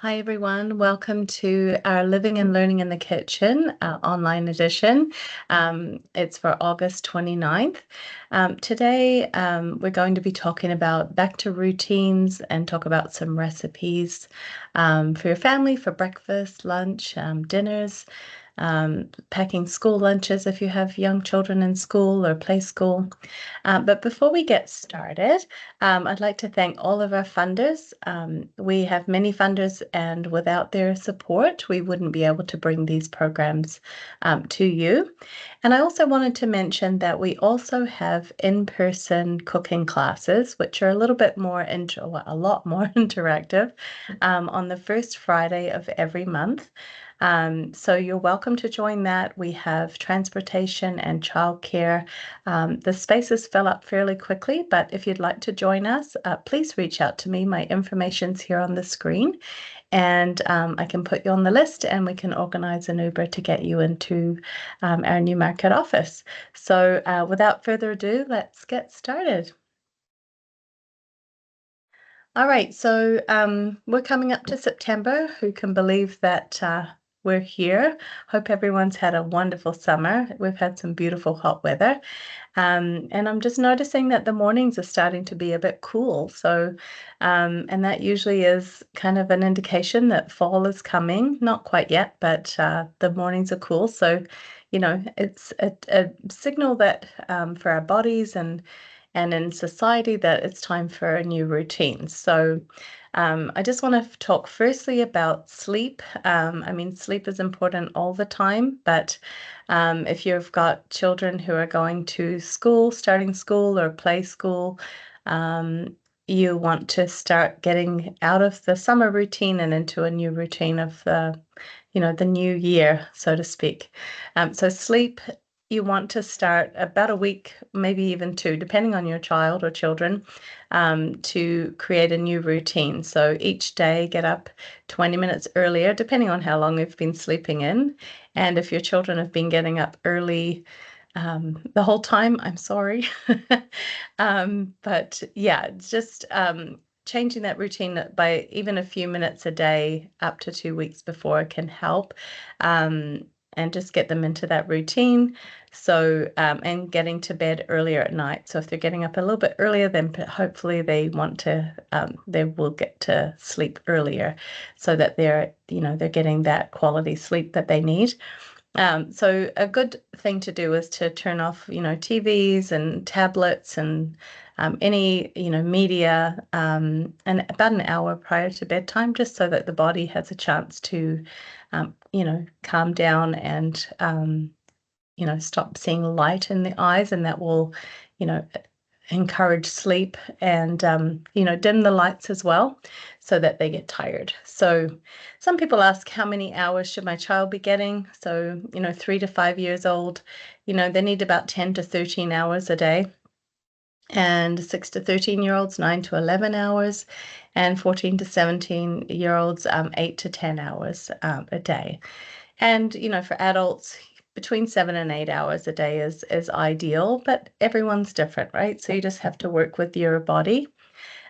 Hi, everyone. Welcome to our Living and Learning in the Kitchen online edition. It's for August 29th. Today, we're going to be talking about back to routines and talk about some recipes for your family for breakfast, lunch, dinners, packing school lunches if you have young children in school or play school. But before we get started, I'd like to thank all of our funders. We have many funders, and without their support, we wouldn't be able to bring these programs to you. And I also wanted to mention that we also have in-person cooking classes, which are a little bit more, a lot more interactive, on the first Friday of every month. So you're welcome to join that. We have transportation and childcare. The spaces fill up fairly quickly, but if you'd like to join us, please reach out to me. My information's here on the screen, and I can put you on the list and we can organize an Uber to get you into our Newmarket office. So without further ado, let's get started. All right, so we're coming up to September. Who can believe that we're here? Hope everyone's had a wonderful summer. We've had some beautiful hot weather. And I'm just noticing that the mornings are starting to be a bit cool. So, and that usually is kind of an indication that fall is coming. Not quite yet, but the mornings are cool. So, it's a signal that for our bodies and in society that it's time for a new routine. So I just want to talk firstly about sleep. I mean, sleep is important all the time, but if you've got children who are going to school, starting school or play school, you want to start getting out of the summer routine and into a new routine of the new year, so to speak. So sleep, you want to start about a week, maybe even two, depending on your child or children, to create a new routine. So each day, get up 20 minutes earlier, depending on how long you've been sleeping in. And if your children have been getting up early the whole time, I'm sorry. But yeah, it's just changing that routine by even a few minutes a day up to 2 weeks before can help, and just get them into that routine. So, and getting to bed earlier at night. So if they're getting up a little bit earlier, then hopefully they will get to sleep earlier so that they're getting that quality sleep that they need. So a good thing to do is to turn off, TVs and tablets and any, media, and about an hour prior to bedtime, just so that the body has a chance to, calm down and, stop seeing light in the eyes, and that will, you know, encourage sleep and dim the lights as well so that they get tired. So some people ask, how many hours should my child be getting? So 3 to 5 years old, they need about 10 to 13 hours a day, and 6 to 13-year-olds 9 to 11 hours, and 14 to 17-year-olds 8 to 10 hours a day. And for adults, between 7 and 8 hours a day is ideal, but everyone's different, right? So you just have to work with your body.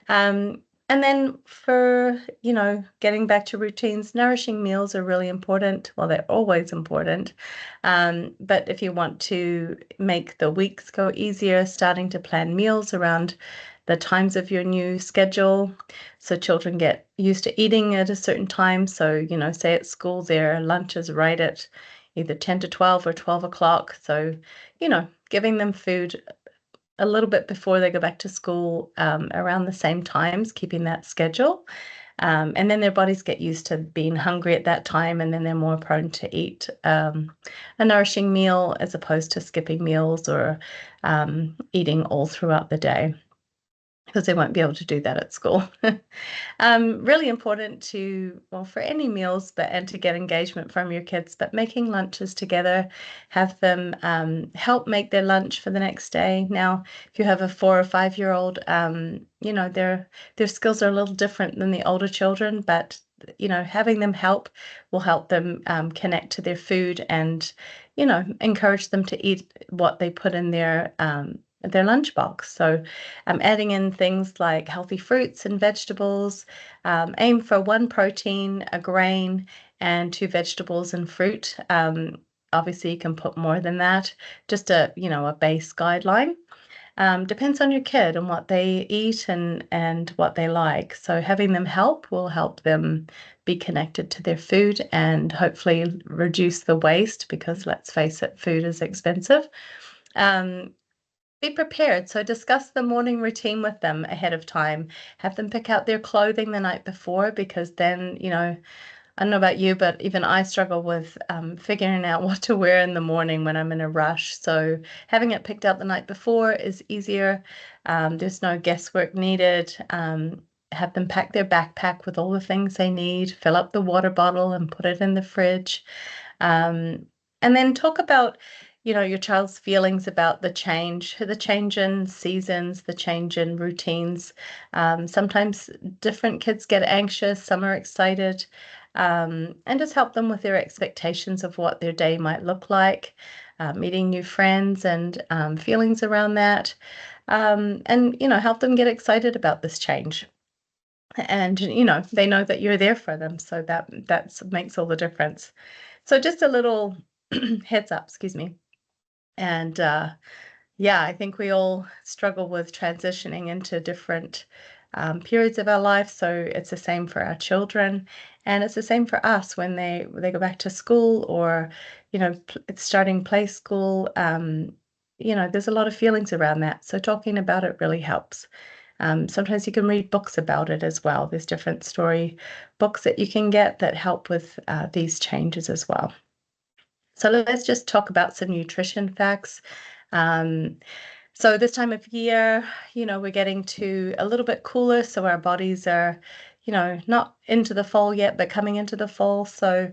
And then for, getting back to routines, nourishing meals are really important. Well, they're always important. But if you want to make the weeks go easier, starting to plan meals around the times of your new schedule, so children get used to eating at a certain time. So, say at school, their lunch is right at either 10 to 12 or 12 o'clock. So, giving them food a little bit before they go back to school, around the same times, keeping that schedule. And then their bodies get used to being hungry at that time, and then they're more prone to eat a nourishing meal as opposed to skipping meals or eating all throughout the day, because they won't be able to do that at school. Really important for any meals, and to get engagement from your kids, but making lunches together, have them help make their lunch for the next day. Now, if you have a 4 or 5-year-old, their skills are a little different than the older children, but having them help will help them connect to their food and encourage them to eat what they put in their lunchbox. So adding in things like healthy fruits and vegetables. Aim for 1 protein, a grain, and 2 vegetables and fruit. Obviously, you can put more than that. Just a base guideline. Depends on your kid and what they eat and what they like. So having them help will help them be connected to their food and hopefully reduce the waste, because let's face it, food is expensive. Be prepared. So discuss the morning routine with them ahead of time. Have them pick out their clothing the night before, because then, I don't know about you, but even I struggle with figuring out what to wear in the morning when I'm in a rush. So having it picked out the night before is easier. There's no guesswork needed. Have them pack their backpack with all the things they need, fill up the water bottle and put it in the fridge. And then talk about, your child's feelings about the change in seasons, the change in routines. Sometimes different kids get anxious, some are excited, and just help them with their expectations of what their day might look like, meeting new friends and feelings around that. And, help them get excited about this change. And, they know that you're there for them. So that makes all the difference. So just a little heads up, excuse me. And yeah, I think we all struggle with transitioning into different periods of our life. So it's the same for our children, and it's the same for us when they go back to school, or it's starting play school. There's a lot of feelings around that. So talking about it really helps. Sometimes you can read books about it as well. There's different story books that you can get that help with these changes as well. So let's just talk about some nutrition facts. So this time of year, we're getting to a little bit cooler, so our bodies are, not into the fall yet, but coming into the fall. So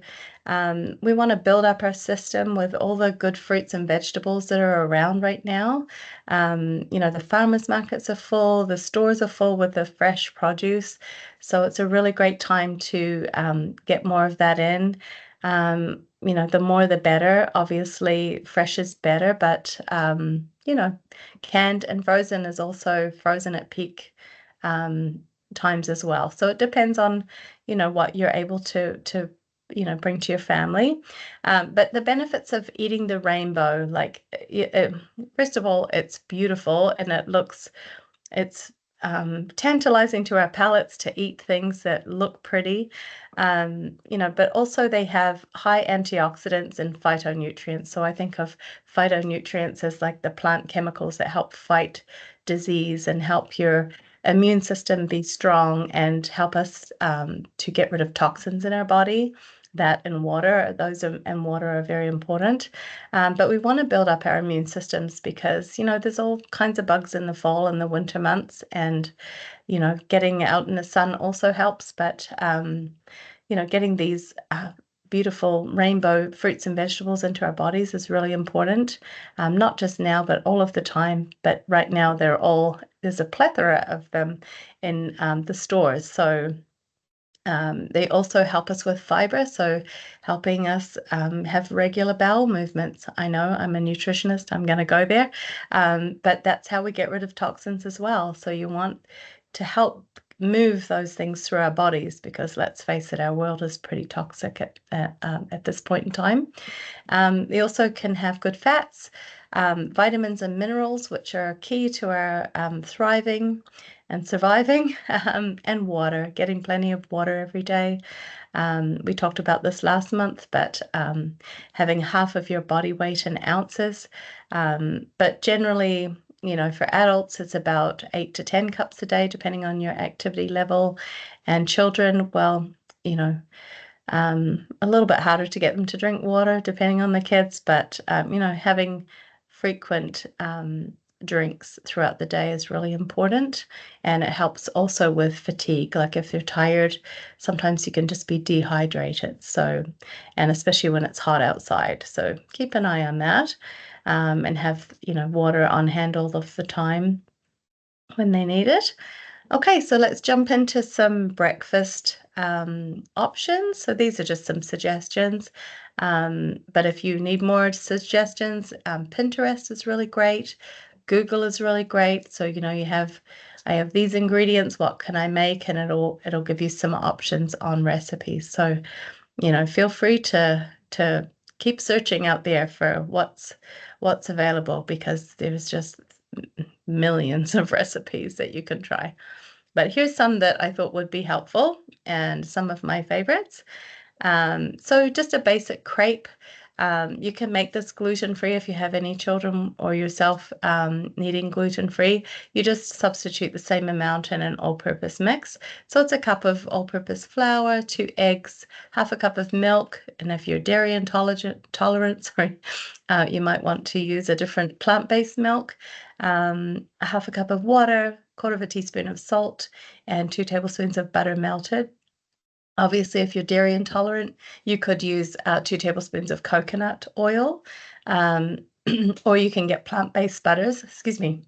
we want to build up our system with all the good fruits and vegetables that are around right now. The farmers markets are full, the stores are full with the fresh produce. So it's a really great time to get more of that in. The more the better. Obviously, fresh is better, but canned and frozen is also frozen at peak times as well. So it depends on, what you're able to bring to your family. But the benefits of eating the rainbow, like, first of all, it's beautiful and it's tantalizing to our palates to eat things that look pretty, but also they have high antioxidants and phytonutrients. So I think of phytonutrients as like the plant chemicals that help fight disease and help your immune system be strong and help us to get rid of toxins in our body. That and water, and water are very important. But we want to build up our immune systems because, there's all kinds of bugs in the fall and the winter months, and, getting out in the sun also helps. But, getting these beautiful rainbow fruits and vegetables into our bodies is really important, not just now, but all of the time. But right now, there's a plethora of them in the stores. So they also help us with fiber, so helping us have regular bowel movements. I know I'm a nutritionist, I'm going to go there, but that's how we get rid of toxins as well. So you want to help move those things through our bodies, because let's face it, our world is pretty toxic at this point in time. They also can have good fats, vitamins and minerals, which are key to our thriving and surviving, and water, getting plenty of water every day. We talked about this last month, but having half of your body weight in ounces. But generally, for adults, it's about 8 to 10 cups a day, depending on your activity level. And children, well, a little bit harder to get them to drink water, depending on the kids, but having frequent drinks throughout the day is really important, and it helps also with fatigue. Like if they're tired, sometimes you can just be dehydrated. So, and especially when it's hot outside. So keep an eye on that, and have water on hand all of the time when they need it. Okay, so let's jump into some breakfast options. So these are just some suggestions. But if you need more suggestions, Pinterest is really great. Google is really great. So, I have these ingredients, what can I make? And it'll give you some options on recipes. So, feel free to keep searching out there for what's available, because there's just millions of recipes that you can try. But here's some that I thought would be helpful and some of my favorites. So just a basic crepe. You can make this gluten-free if you have any children or yourself needing gluten-free. You just substitute the same amount in an all-purpose mix. So it's a cup of all-purpose flour, 2 eggs, half a cup of milk, and if you're dairy intolerant, you might want to use a different plant-based milk, half a cup of water, quarter of a teaspoon of salt, and 2 tablespoons of butter melted. Obviously, if you're dairy intolerant, you could use 2 tablespoons of coconut oil, or you can get plant-based butters. Excuse me.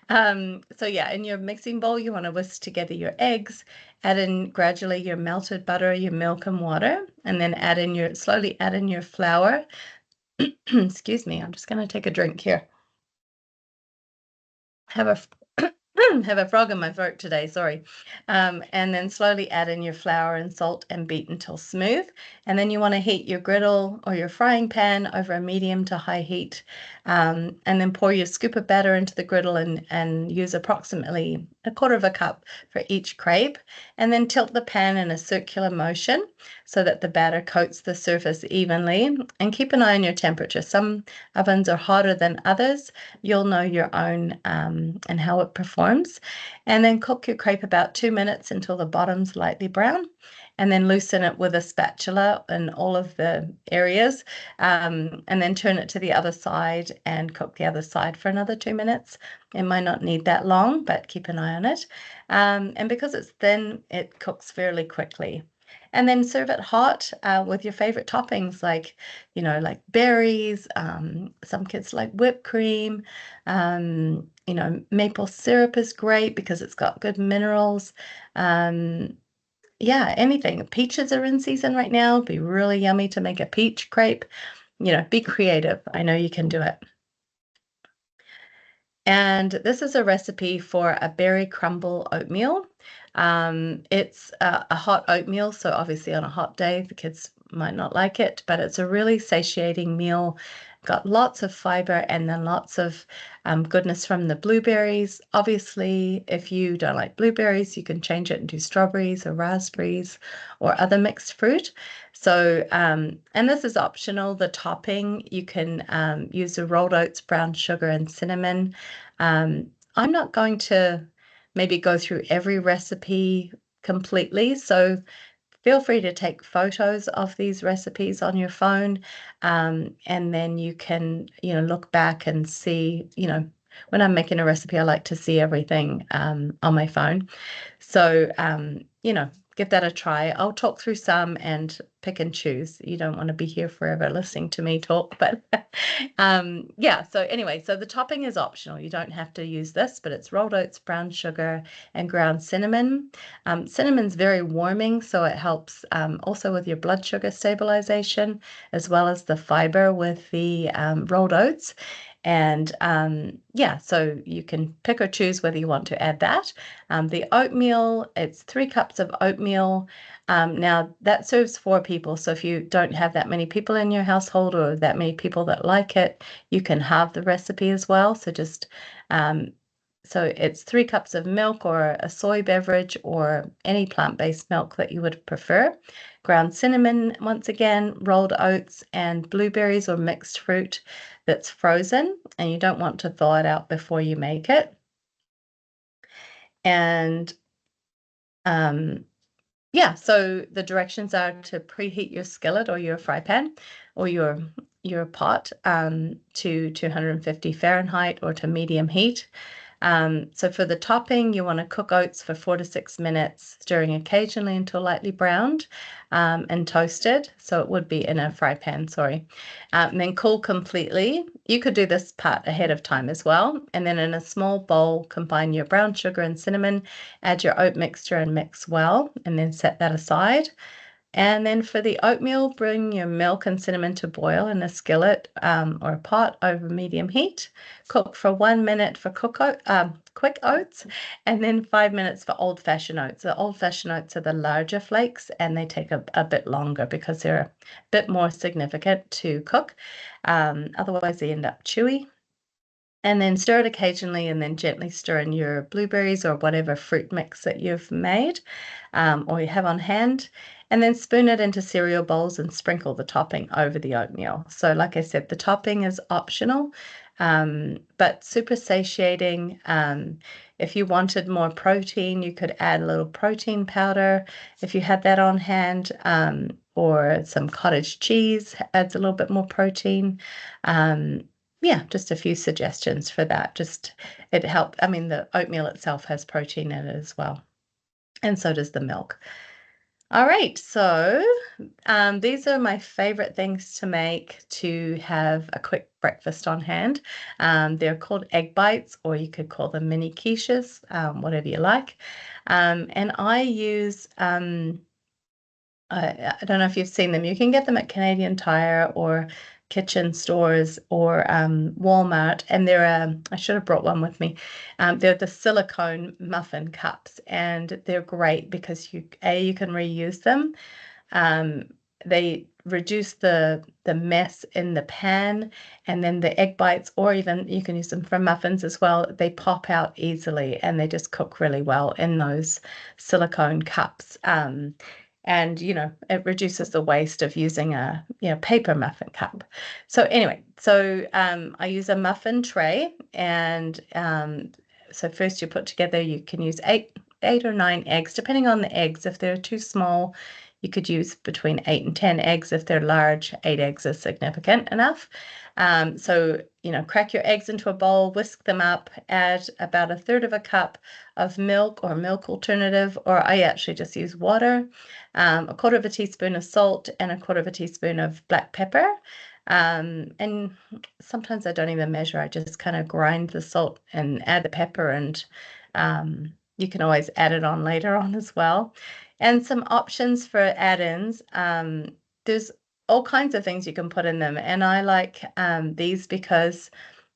So yeah, in your mixing bowl, you want to whisk together your eggs, add in gradually your melted butter, your milk and water, and then slowly add in your flour. Excuse me, I'm just going to take a drink here. Have a frog in my throat today, sorry. And then slowly add in your flour and salt and beat until smooth. And then you want to heat your griddle or your frying pan over a medium to high heat. And then pour your scoop of batter into the griddle and use approximately a quarter of a cup for each crepe. And then tilt the pan in a circular motion so that the batter coats the surface evenly. And keep an eye on your temperature. Some ovens are hotter than others. You'll know your own and how it performs. And then cook your crepe about 2 minutes until the bottom's lightly brown, and then loosen it with a spatula in all of the areas, and then turn it to the other side and cook the other side for another 2 minutes. It might not need that long, but keep an eye on it. And because it's thin, it cooks fairly quickly. And then serve it hot with your favorite toppings, like berries. Some kids like whipped cream. Maple syrup is great because it's got good minerals. Yeah, anything. Peaches are in season right now. It'd be really yummy to make a peach crepe. Be creative. I know you can do it. And this is a recipe for a berry crumble oatmeal. It's a hot oatmeal, so obviously on a hot day, the kids might not like it, but it's a really satiating meal. Got lots of fiber and then lots of goodness from the blueberries. Obviously, if you don't like blueberries, you can change it into strawberries or raspberries or other mixed fruit. So, and this is optional. The topping, you can use the rolled oats, brown sugar, and cinnamon. I'm not going to maybe go through every recipe completely, so feel free to take photos of these recipes on your phone, and then you can, look back and see, when I'm making a recipe, I like to see everything on my phone. So, give that a try. I'll talk through some and pick and choose. You don't want to be here forever listening to me talk, but yeah. So anyway, so the topping is optional. You don't have to use this, but it's rolled oats, brown sugar, and ground cinnamon. Cinnamon's very warming, so it helps also with your blood sugar stabilization, as well as the fiber with the rolled oats. And yeah, so you can pick or choose whether you want to add that. The oatmeal, it's 3 cups of oatmeal. Now that serves 4 people. So if you don't have that many people in your household or that many people that like it, you can halve the recipe as well. So so it's 3 cups of milk or a soy beverage or any plant-based milk that you would prefer. Ground cinnamon, once again, rolled oats, and blueberries or mixed fruit that's frozen, and you don't want to thaw it out before you make it. And yeah, so the directions are to preheat your skillet or your fry pan or your pot to 250 Fahrenheit or to medium heat. So for the topping, you want to cook oats for 4 to 6 minutes, stirring occasionally until lightly browned and toasted. So it would be in a fry pan, sorry. And then cool completely. You could do this part ahead of time as well. And then in a small bowl, combine your brown sugar and cinnamon, add your oat mixture and mix well, and then set that aside. And then for the oatmeal, bring your milk and cinnamon to boil in a skillet or a pot over medium heat. Cook for 1 minute for quick oats, and then 5 minutes for old-fashioned oats. The old-fashioned oats are the larger flakes, and they take a bit longer because they're a bit more significant to cook. Otherwise, they end up chewy. And then stir it occasionally, and then gently stir in your blueberries or whatever fruit mix that you've made or you have on hand. And then spoon it into cereal bowls and sprinkle the topping over the oatmeal. So like I said, the topping is optional, but super satiating. If you wanted more protein, you could add a little protein powder if you had that on hand, or some cottage cheese adds a little bit more protein. Yeah, just a few suggestions for that. Just it helped. I mean, the oatmeal itself has protein in it as well, and so does the milk. All right, so these are my favorite things to make to have a quick breakfast on hand. They're called egg bites, or you could call them mini quiches, whatever you like. And I use, I don't know if you've seen them. You can get them at Canadian Tire or kitchen stores or Walmart, and they're I should have brought one with me. They're the silicone muffin cups, and they're great because you can reuse them. They reduce the mess in the pan, and then the egg bites, or even you can use them for muffins as well. They pop out easily, and they just cook really well in those silicone cups. And it reduces the waste of using a paper muffin cup. So anyway, I use a muffin tray, and so first you put together, you can use eight or 9 eggs, depending on the eggs. If they're too small, you could use between 8 and 10 eggs. If they're large, 8 eggs is significant enough. So crack your eggs into a bowl, whisk them up, add about 1/3 of a cup of milk or milk alternative, or I actually just use water, 1/4 of a teaspoon of salt, and 1/4 of a teaspoon of black pepper. And sometimes I don't even measure. I just kind of grind the salt and add the pepper, and you can always add it on later on as well. And some options for add-ins. There's all kinds of things you can put in them, and I like these because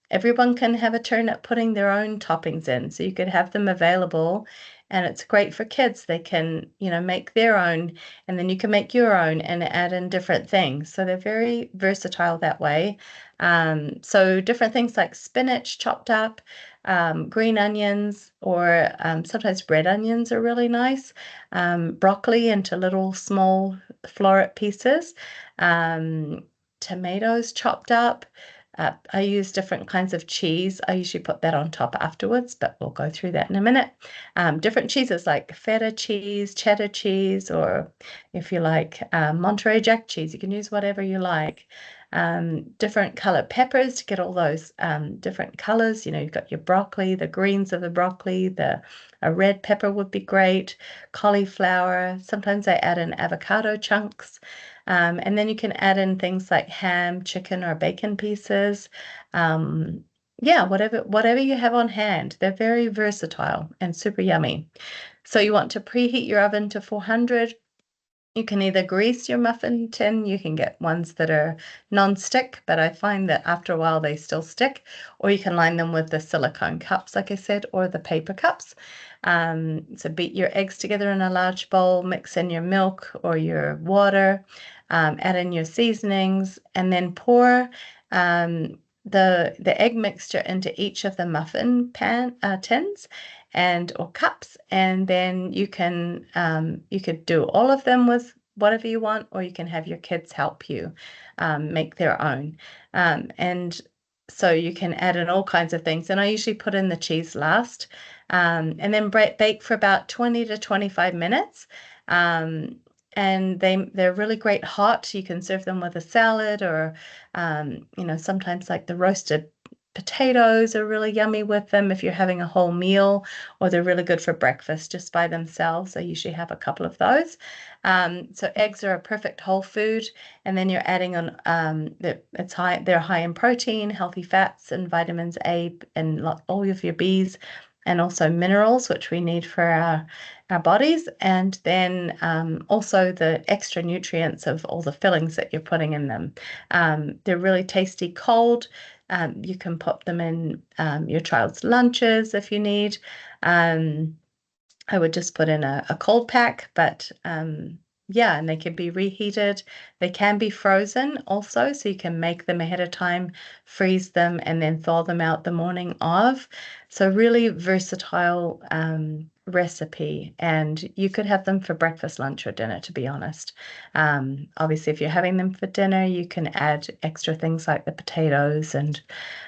everyone can have a turn at putting their own toppings in. So you could have them available, and it's great for kids. They can, make their own, and then you can make your own and add in different things. So they're very versatile that way. So different things like spinach chopped up, green onions, or sometimes red onions are really nice. Broccoli into little small floret pieces. Tomatoes chopped up. I use different kinds of cheese. I usually put that on top afterwards, but we'll go through that in a minute. Different cheeses like feta cheese, cheddar cheese, or if you like Monterey Jack cheese, you can use whatever you like. Different color peppers to get all those different colors. You've got your broccoli, the greens of the broccoli, a red pepper would be great, cauliflower. Sometimes I add in avocado chunks. And then you can add in things like ham, chicken, or bacon pieces. Yeah, whatever you have on hand. They're very versatile and super yummy. So you want to preheat your oven to 400. You can either grease your muffin tin. You can get ones that are non-stick, but I find that after a while they still stick. Or you can line them with the silicone cups, like I said, or the paper cups. So beat your eggs together in a large bowl, mix in your milk or your water, add in your seasonings, and then pour the egg mixture into each of the muffin tins or cups, and then you could do all of them with whatever you want, or you can have your kids help you make their own. And so you can add in all kinds of things, and I usually put in the cheese last, and then bake for about 20 to 25 minutes. And they're really great hot. You can serve them with a salad, or sometimes like the roasted potatoes are really yummy with them if you're having a whole meal, or they're really good for breakfast just by themselves. I usually have a couple of those. So eggs are a perfect whole food, and then you're adding on they're high in protein, healthy fats, and vitamins A, and all of your B's. and also minerals, which we need for our bodies, and then also the extra nutrients of all the fillings that you're putting in them. They're really tasty cold. You can put them in your child's lunches if you need. I would just put in a cold pack, but yeah, and they can be reheated. They can be frozen also, so you can make them ahead of time, freeze them, and then thaw them out the morning of. So really versatile recipe, and you could have them for breakfast, lunch, or dinner, to be honest. Obviously, if you're having them for dinner, you can add extra things like the potatoes and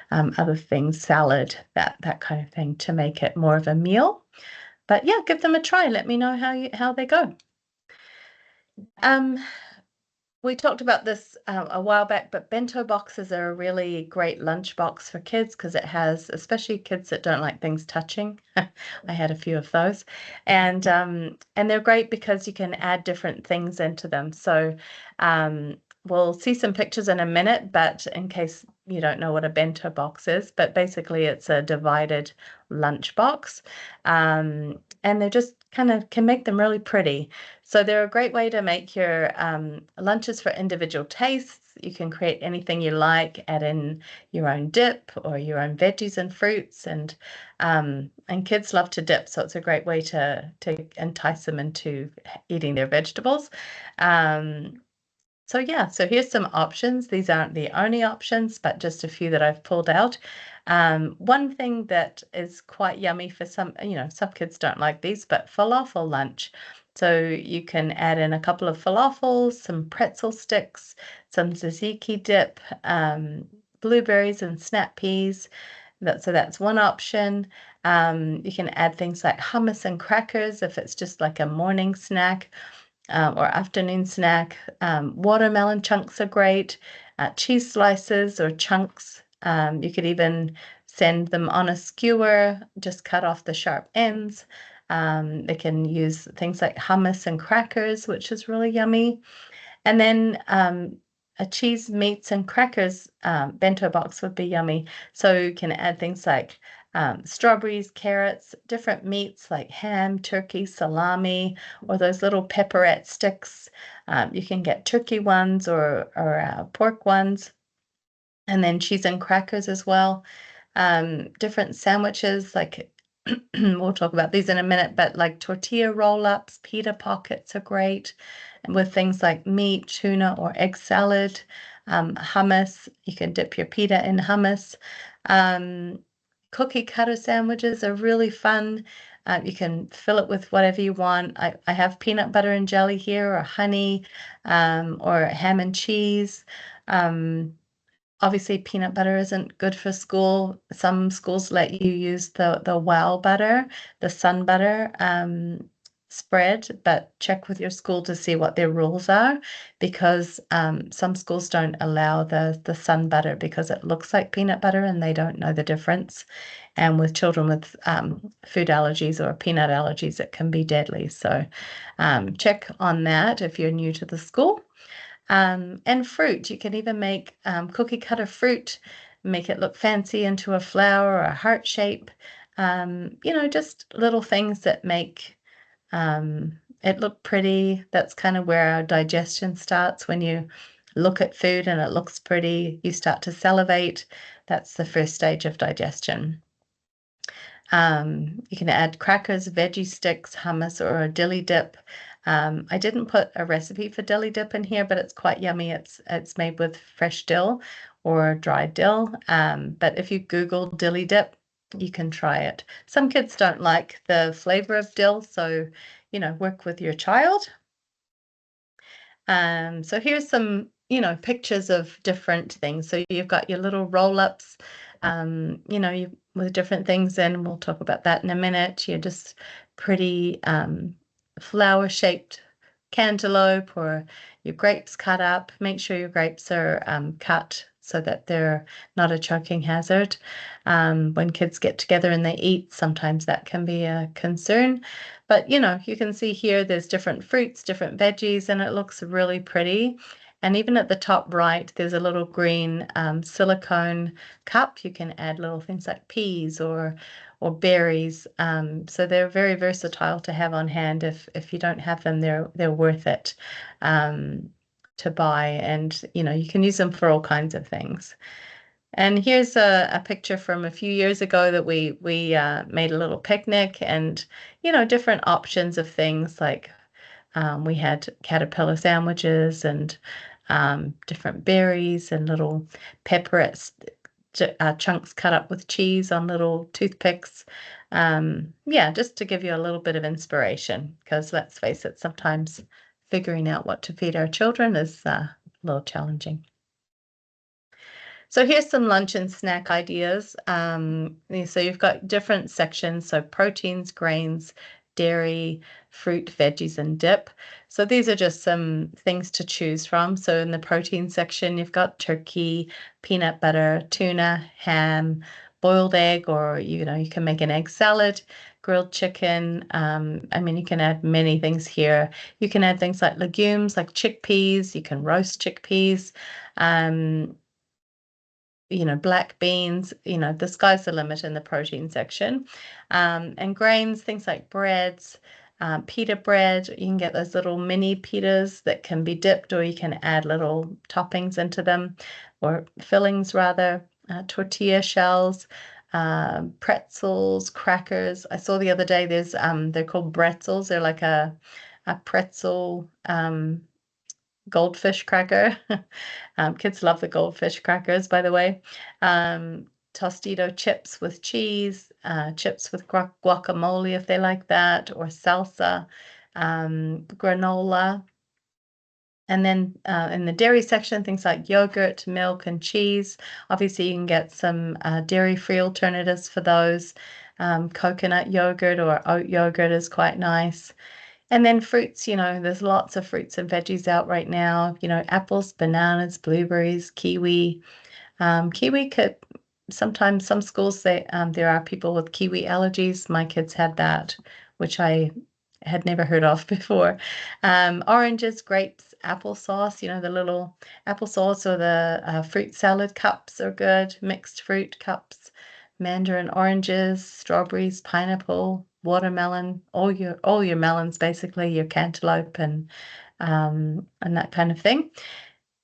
other things, salad, that kind of thing, to make it more of a meal. But yeah, give them a try. Let me know how they go. We talked about this a while back, but bento boxes are a really great lunch box for kids because it has, especially kids that don't like things touching. I had a few of those, and they're great because you can add different things into them. So we'll see some pictures in a minute, but in case you don't know what a bento box is, but basically it's a divided lunch box, and they're just kind of can make them really pretty. So they're a great way to make your lunches for individual tastes. You can create anything you like, add in your own dip or your own veggies and fruits, and kids love to dip, so it's a great way to entice them into eating their vegetables. So yeah, so here's some options. These aren't the only options, but just a few that I've pulled out. One thing that is quite yummy for some, some kids don't like these, but falafel lunch. So you can add in a couple of falafels, some pretzel sticks, some tzatziki dip, blueberries and snap peas. So that's one option. You can add things like hummus and crackers if it's just like a morning snack. Or afternoon snack. Watermelon chunks are great. Cheese slices or chunks. You could even send them on a skewer, just cut off the sharp ends. They can use things like hummus and crackers, which is really yummy. And then a cheese, meats, and crackers bento box would be yummy. So you can add things like strawberries, carrots, different meats like ham, turkey, salami, or those little pepperette sticks. You can get turkey ones or pork ones, and then cheese and crackers as well. Different sandwiches, like we'll talk about these in a minute, but like tortilla roll-ups, pita pockets are great, and with things like meat, tuna, or egg salad. Hummus, you can dip your pita in hummus. Cookie cutter sandwiches are really fun. You can fill it with whatever you want. I have peanut butter and jelly here, or honey, or ham and cheese. Obviously, peanut butter isn't good for school. Some schools let you use the wow butter, the sun butter spread, but check with your school to see what their rules are, because some schools don't allow the sun butter because it looks like peanut butter and they don't know the difference. And with children with food allergies or peanut allergies, it can be deadly. So check on that if you're new to the school. And fruit, you can even make cookie cutter fruit, make it look fancy into a flower or a heart shape. Just little things that make it look pretty. That's kind of where our digestion starts. When you look at food and it looks pretty, you start to salivate. That's the first stage of digestion. You can add crackers, veggie sticks, hummus, or a dilly dip. I didn't put a recipe for dilly dip in here, but it's quite yummy. It's made with fresh dill or dried dill. But if you Google dilly dip, you can try it. Some kids don't like the flavor of dill, so work with your child. So here's some pictures of different things. So you've got your little roll-ups, with different things in. We'll talk about that in a minute. You're just pretty flower-shaped cantaloupe, or your grapes cut up. Make sure your grapes are cut so that they're not a choking hazard. When kids get together and they eat, sometimes that can be a concern. But you can see here there's different fruits, different veggies, and it looks really pretty. And even at the top right, there's a little green silicone cup. You can add little things like peas or or berries. So they're very versatile to have on hand. If you don't have them, they're worth it to buy, and you can use them for all kinds of things. And here's a picture from a few years ago that we made a little picnic, and different options of things like we had caterpillar sandwiches and different berries and little pepperettes, chunks cut up with cheese on little toothpicks. Yeah, just to give you a little bit of inspiration, because let's face it, sometimes figuring out what to feed our children is a little challenging. So here's some lunch and snack ideas. So you've got different sections, so proteins, grains, dairy, fruit, veggies, and dip. So these are just some things to choose from. So in the protein section, you've got turkey, peanut butter, tuna, ham, boiled egg, or you can make an egg salad, grilled chicken. I mean, you can add many things here. You can add things like legumes, like chickpeas. You can roast chickpeas. Black beans, the sky's the limit in the protein section. And grains, things like breads, pita bread, you can get those little mini pitas that can be dipped, or you can add little toppings into them, or fillings rather, tortilla shells, pretzels, crackers. I saw the other day they're called bretzels. They're like a pretzel goldfish cracker. Kids love the goldfish crackers, by the way. Tostito chips with cheese, chips with guacamole if they like that, or salsa, granola. And then in the dairy section, things like yogurt, milk, and cheese. Obviously, you can get some dairy-free alternatives for those. Coconut yogurt or oat yogurt is quite nice. And then fruits, there's lots of fruits and veggies out right now. Apples, bananas, blueberries, kiwi. Kiwi could sometimes, some schools say there are people with kiwi allergies. My kids had that, which I had never heard of before. Oranges, grapes, applesauce, the little applesauce, or the fruit salad cups are good. Mixed fruit cups, mandarin oranges, strawberries, pineapple, watermelon, all your melons, basically, your cantaloupe and that kind of thing.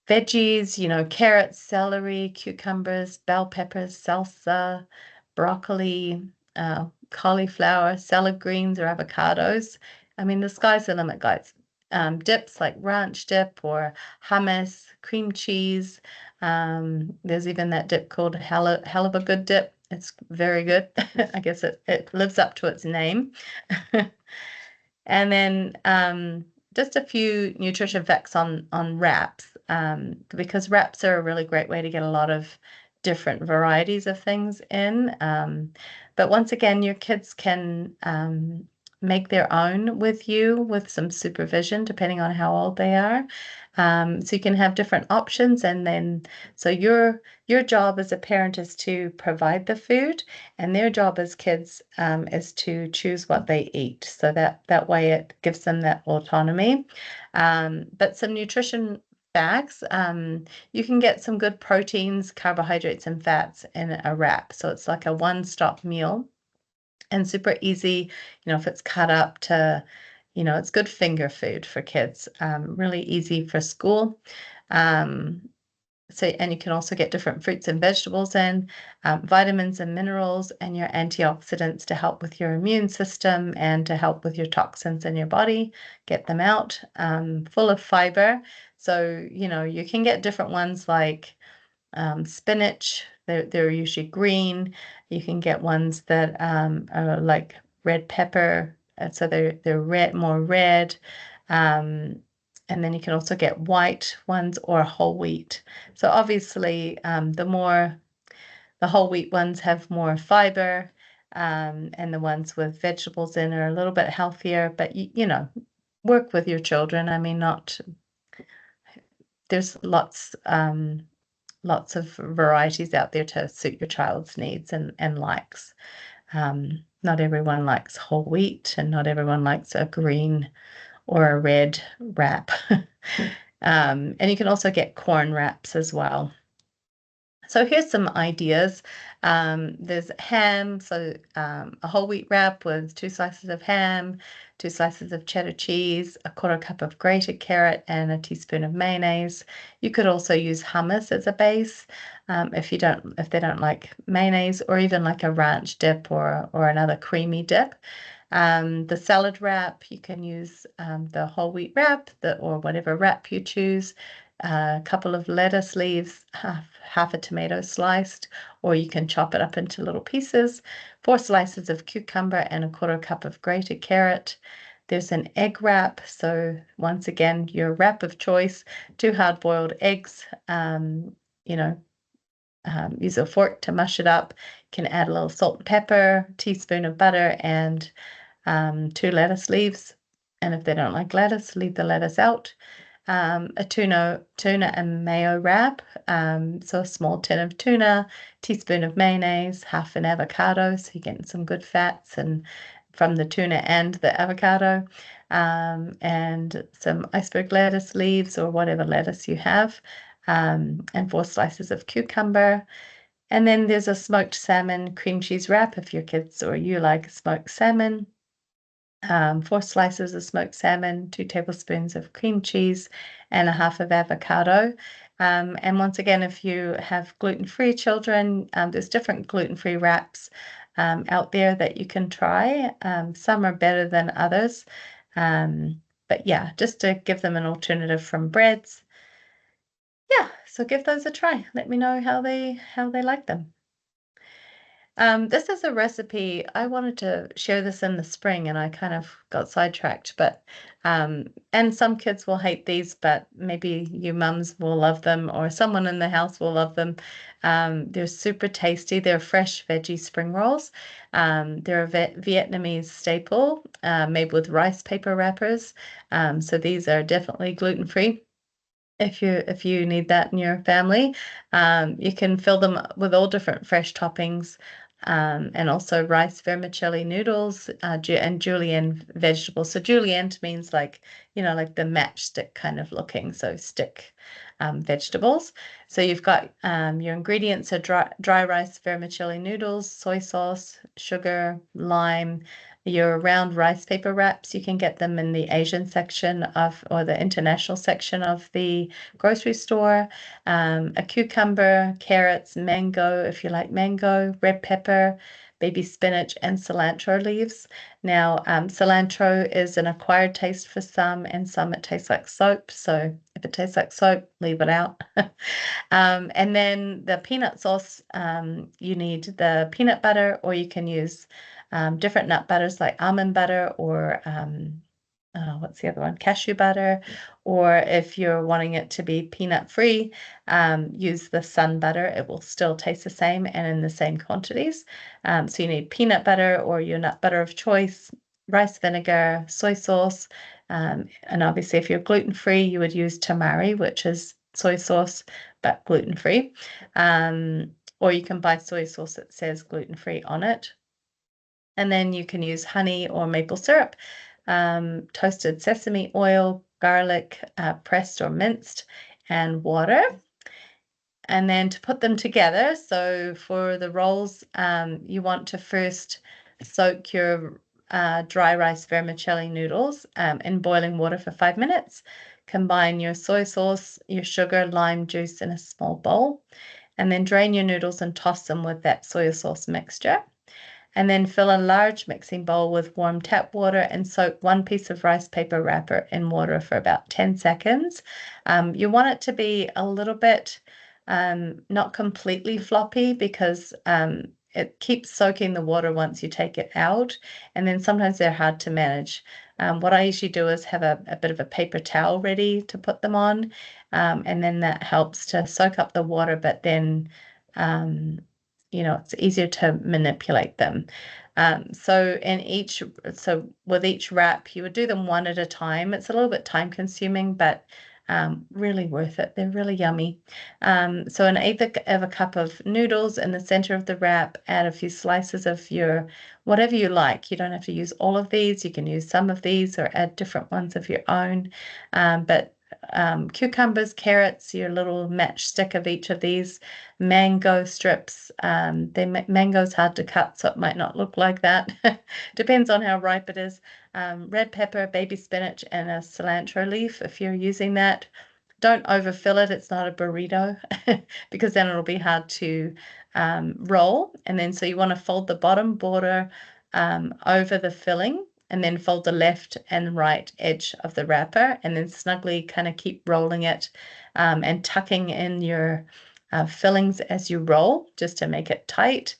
Veggies, carrots, celery, cucumbers, bell peppers, salsa, broccoli, cauliflower, salad greens, or avocados. I mean, the sky's the limit, guys. Dips like ranch dip or hummus, cream cheese. There's even that dip called hell of a good dip. It's very good. I guess it lives up to its name. And then just a few nutrition facts on wraps, because wraps are a really great way to get a lot of different varieties of things in. But once again, your kids can make their own with you with some supervision, depending on how old they are. So you can have different options, and then so your job as a parent is to provide the food, and their job as kids is to choose what they eat. So that way it gives them that autonomy. But some nutrition facts, you can get some good proteins, carbohydrates, and fats in a wrap. So it's like a one-stop meal and super easy, if it's cut up to, it's good finger food for kids, really easy for school. And you can also get different fruits and vegetables in, vitamins and minerals, and your antioxidants to help with your immune system and to help with your toxins in your body, get them out, full of fiber. So, you can get different ones like spinach. They're usually green. You can get ones that are like red pepper, so they're red, more red. And then you can also get white ones or whole wheat. So obviously, the whole wheat ones have more fiber, and the ones with vegetables in are a little bit healthier. But work with your children. I mean, there's lots of varieties out there to suit your child's needs and likes. Not everyone likes whole wheat, and not everyone likes a green or a red wrap. And you can also get corn wraps as well. So here's some ideas. There's ham, so a whole wheat wrap with 2 slices of ham, 2 slices of cheddar cheese, a quarter cup of grated carrot, and a teaspoon of mayonnaise. You could also use hummus as a base if they don't like mayonnaise, or even like a ranch dip or another creamy dip. The salad wrap, you can use the whole wheat wrap, or whatever wrap you choose. A couple of lettuce leaves, half a tomato sliced, or you can chop it up into little pieces, 4 slices of cucumber, and a quarter cup of grated carrot. There's an egg wrap. So once again, your wrap of choice, 2 hard-boiled eggs, use a fork to mush it up. You can add a little salt and pepper, teaspoon of butter, and 2 lettuce leaves. And if they don't like lettuce, leave the lettuce out. A tuna and mayo wrap. So a small tin of tuna, teaspoon of mayonnaise, half an avocado, so you're getting some good fats and from the tuna and the avocado, and some iceberg lettuce leaves or whatever lettuce you have, and 4 slices of cucumber. And then there's a smoked salmon cream cheese wrap if your kids or you like smoked salmon. 4 slices of smoked salmon, 2 tablespoons of cream cheese, and a half of avocado. And once again, if you have gluten-free children, there's different gluten-free wraps out there that you can try. Some are better than others. But yeah, just to give them an alternative from breads. Yeah, so give those a try. Let me know how they like them. This is a recipe. I wanted to share this in the spring and I kind of got sidetracked, but and some kids will hate these, but maybe you mums will love them or someone in the house will love them. They're super tasty. They're fresh veggie spring rolls. They're a Vietnamese staple made with rice paper wrappers. So these are definitely gluten-free. If you need that in your family, you can fill them with all different fresh toppings, and also rice vermicelli noodles, and julienne vegetables. So julienne means like the matchstick kind of looking, so stick vegetables. So you've got your ingredients are dry rice vermicelli noodles, soy sauce, sugar, lime. Your round rice paper wraps, you can get them in the Asian section or the international section of the grocery store. A cucumber, carrots, mango, if you like mango, red pepper, baby spinach, and cilantro leaves. Now, cilantro is an acquired taste for some, and some it tastes like soap. So if it tastes like soap, leave it out. And then the peanut sauce, you need the peanut butter, or you can use different nut butters like almond butter or what's the other one? Cashew butter. Or if you're wanting it to be peanut free, use the sun butter. It will still taste the same and in the same quantities. So you need peanut butter or your nut butter of choice, rice vinegar, soy sauce. And obviously, if you're gluten free, you would use tamari, which is soy sauce but gluten free. Or you can buy soy sauce that says gluten free on it. And then you can use honey or maple syrup, toasted sesame oil, garlic, pressed or minced, and water. And then to put them together, so for the rolls, you want to first soak your dry rice vermicelli noodles in boiling water for 5 minutes. Combine your soy sauce, your sugar, lime juice in a small bowl, and then drain your noodles and toss them with that soy sauce mixture. And then fill a large mixing bowl with warm tap water and soak 1 piece of rice paper wrapper in water for about 10 seconds. You want it to be a little bit not completely floppy, because it keeps soaking the water once you take it out, and then sometimes they're hard to manage. What I usually do is have a bit of a paper towel ready to put them on, and then that helps to soak up the water, but then it's easier to manipulate them. So with each wrap, you would do them one at a time. It's a little bit time consuming, but really worth it. They're really yummy. So an eighth of a cup of noodles in the center of the wrap, add a few slices of your whatever you like. You don't have to use all of these. You can use some of these or add different ones of your own. But cucumbers, carrots, your little matchstick of each of these, mango strips. Mango's hard to cut, so it might not look like that. Depends on how ripe it is. Red pepper, baby spinach, and a cilantro leaf if you're using that. Don't overfill it. It's not a burrito because then it'll be hard to roll. And then so you want to fold the bottom border over the filling, and then fold the left and right edge of the wrapper, and then snugly kind of keep rolling it and tucking in your fillings as you roll, just to make it tight.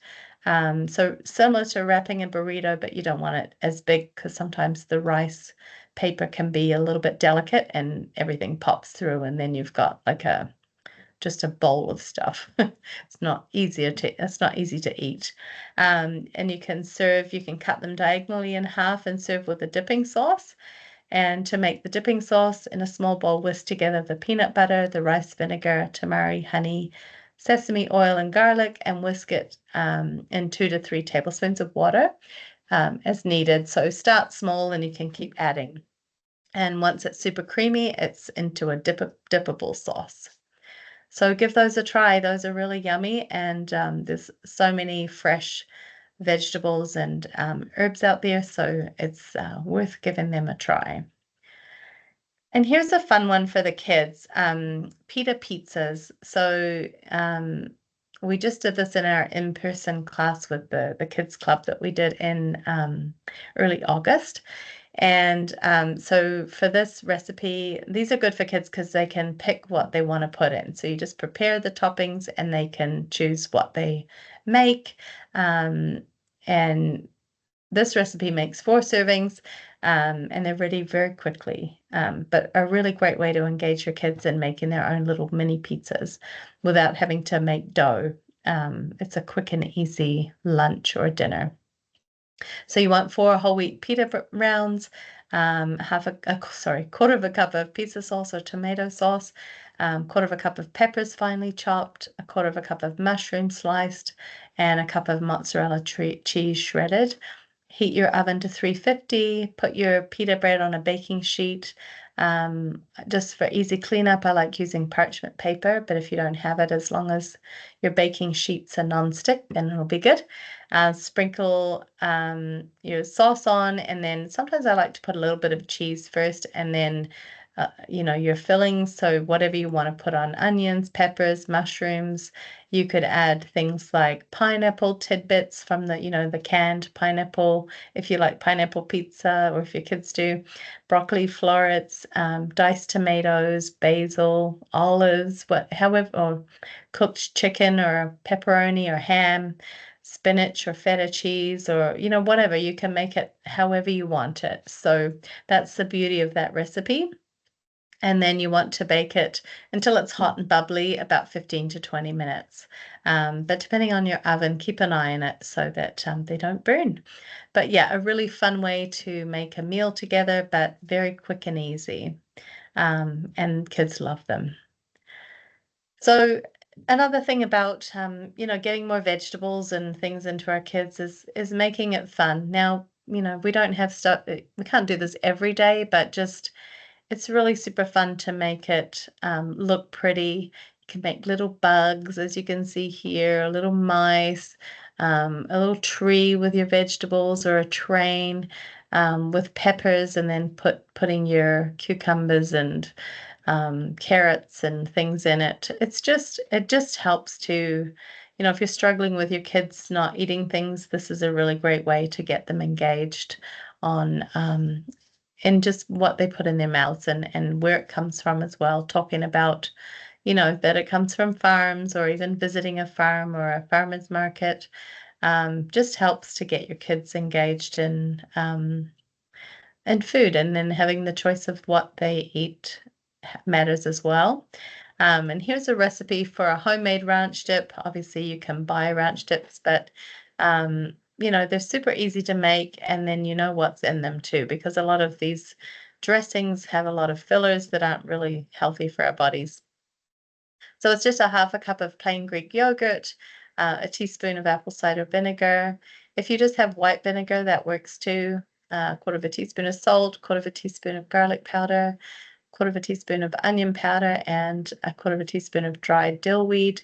So similar to wrapping a burrito, but you don't want it as big because sometimes the rice paper can be a little bit delicate and everything pops through, and then you've got like just a bowl of stuff. It's not easy to eat. And you can cut them diagonally in half and serve with a dipping sauce. And to make the dipping sauce, in a small bowl, whisk together the peanut butter, the rice vinegar, tamari, honey, sesame oil, and garlic, and whisk it in 2 to 3 tablespoons of water as needed. So start small and you can keep adding. And once it's super creamy, it's into a dippable sauce. So give those a try. Those are really yummy, and there's so many fresh vegetables and herbs out there, so it's worth giving them a try. And here's a fun one for the kids, pita pizzas. So we just did this in our in-person class with the kids club that we did in early August. And so for this recipe, these are good for kids because they can pick what they want to put in. So you just prepare the toppings and they can choose what they make. And this recipe makes 4 servings and they're ready very quickly. But a really great way to engage your kids in making their own little mini pizzas without having to make dough. It's a quick and easy lunch or dinner. So you want 4 whole wheat pita rounds, quarter of a cup of pizza sauce or tomato sauce, quarter of a cup of peppers finely chopped, a quarter of a cup of mushroom sliced, and a cup of mozzarella cheese shredded. Heat your oven to 350, put your pita bread on a baking sheet. Just for easy cleanup, I like using parchment paper, but if you don't have it, as long as your baking sheets are non-stick, then it'll be good. Sprinkle your sauce on, and then sometimes I like to put a little bit of cheese first, and then your fillings. So whatever you want to put on: onions, peppers, mushrooms. You could add things like pineapple tidbits from the canned pineapple, if you like pineapple pizza, or if your kids do. Broccoli florets, diced tomatoes, basil, olives, or cooked chicken or pepperoni or ham, spinach or feta cheese, or whatever. You can make it however you want it. So that's the beauty of that recipe. And then you want to bake it until it's hot and bubbly, about 15 to 20 minutes. But depending on your oven, keep an eye on it so that they don't burn. But yeah, a really fun way to make a meal together, but very quick and easy. And kids love them. So another thing about getting more vegetables and things into our kids is making it fun. Now, we don't have stuff, we can't do this every day, but just it's really super fun to make it look pretty. You can make little bugs, as you can see here, little mice, a little tree with your vegetables, or a train with peppers, and then putting your cucumbers and carrots and things in it. It just helps to, if you're struggling with your kids not eating things, this is a really great way to get them engaged on and just what they put in their mouths and where it comes from as well, talking about, that it comes from farms, or even visiting a farm or a farmer's market. Just helps to get your kids engaged in food, and then having the choice of what they eat matters as well. And here's a recipe for a homemade ranch dip. Obviously, you can buy ranch dips, but they're super easy to make, and then you know what's in them too, because a lot of these dressings have a lot of fillers that aren't really healthy for our bodies. So it's just a half a cup of plain Greek yogurt, a teaspoon of apple cider vinegar. If you just have white vinegar, that works too. A quarter of a teaspoon of salt, quarter of a teaspoon of garlic powder, quarter of a teaspoon of onion powder, and a quarter of a teaspoon of dried dill weed.